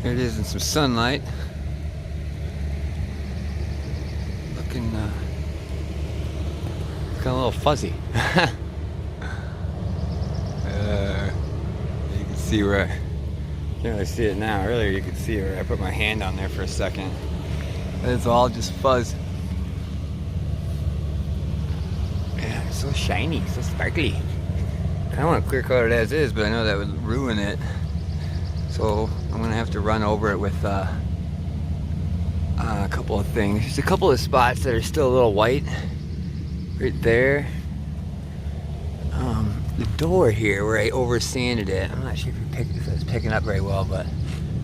Here it is in some sunlight. Looking kind of a little fuzzy. You can see where I can't really see it now. Earlier you could see where I put my hand on there for a second. It's all just fuzz. Yeah, it's so shiny, so sparkly. I don't want to clear coat it as is, but I know that would ruin it. So I'm gonna have to run over it with a couple of things. There's a couple of spots that are still a little white, right there. The door here where I over sanded it, I'm not sure if it's picking up very well, but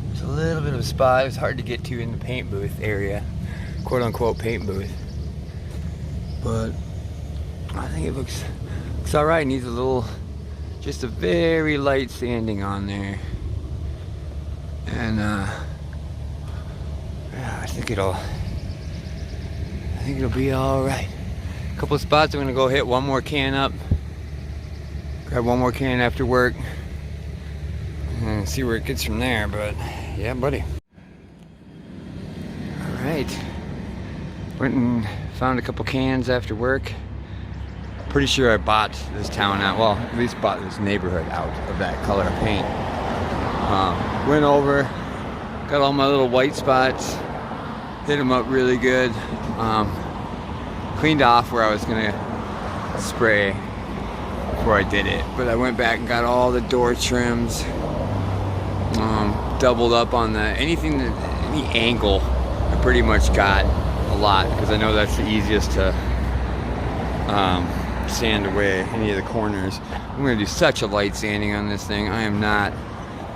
there's a little bit of a spot. It's hard to get to in the paint booth area, quote unquote paint booth. But I think it looks all right. It needs just a very light sanding on there. And yeah, I think it'll be all right. A couple of spots I'm gonna go hit one more can up, grab one more can after work, and see where it gets from there. But yeah, buddy. All right, went and found a couple cans after work. Pretty sure I bought this town out, well, at least bought this neighborhood out of that color of paint. Went over, got all my little white spots, hit them up really good, cleaned off where I was gonna spray before I did it, but I went back and got all the door trims, doubled up on any angle. I pretty much got a lot because I know that's the easiest to sand away any of the corners. I'm going to do such a light sanding on this thing. I am not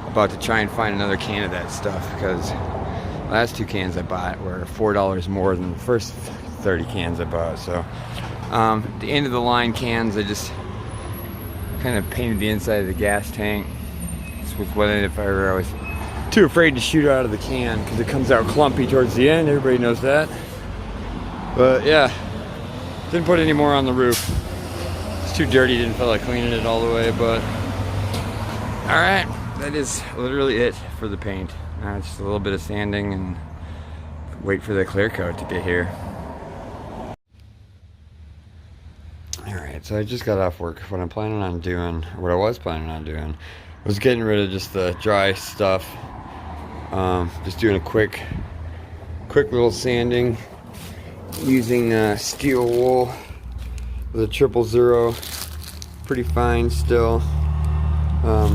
about to try and find another can of that stuff because the last 2 cans I bought were $4 more than the first 30 cans I bought. So the end of the line cans, I just kind of painted the inside of the gas tank. This was what if I was too afraid to shoot out of the can because it comes out clumpy towards the end. Everybody knows that. But yeah, didn't put any more on the roof. Too dirty, didn't feel like cleaning it all the way, but all right, that is literally it for the paint. Just a little bit of sanding and wait for the clear coat to get here. All right, so I just got off work. What I was planning on doing was getting rid of just the dry stuff. Just doing a quick little sanding using steel wool with a 000, pretty fine still. I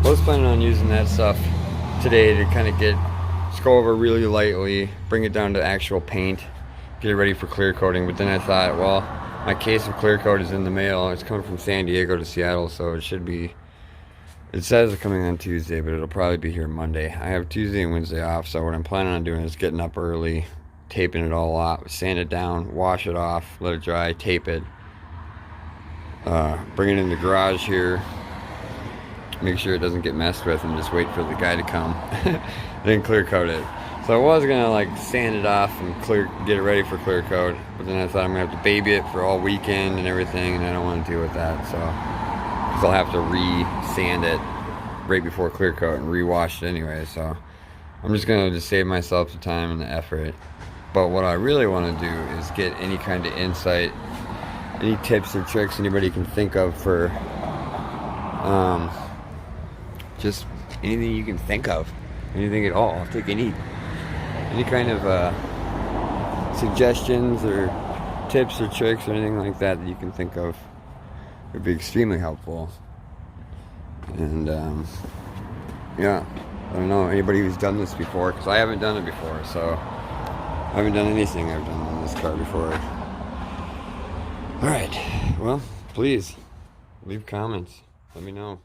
was planning on using that stuff today to kind of just go over really lightly, bring it down to actual paint, get it ready for clear coating. But then I thought, well, my case of clear coat is in the mail. It's coming from San Diego to Seattle, so it says it's coming on Tuesday, but it'll probably be here Monday. I have Tuesday and Wednesday off, so what I'm planning on doing is getting up early, taping it all off, sand it down, wash it off, let it dry, tape it, bring it in the garage here, make sure it doesn't get messed with, and just wait for the guy to come, then clear coat it. So I was gonna like sand it off and get it ready for clear coat, but then I thought I'm gonna have to baby it for all weekend and everything, and I don't want to deal with that. So because I'll have to re-sand it right before clear coat and re-wash it anyway. So I'm just gonna save myself the time and the effort. But what I really want to do is get any kind of insight, any tips or tricks anybody can think of for just anything you can think of, anything at all. I'll take any kind of suggestions or tips or tricks or anything like that that you can think of. It would be extremely helpful. And yeah, I don't know anybody who's done this before, because I haven't done it before. So I haven't done anything I've done on this car before. Alright, well, please leave comments. Let me know.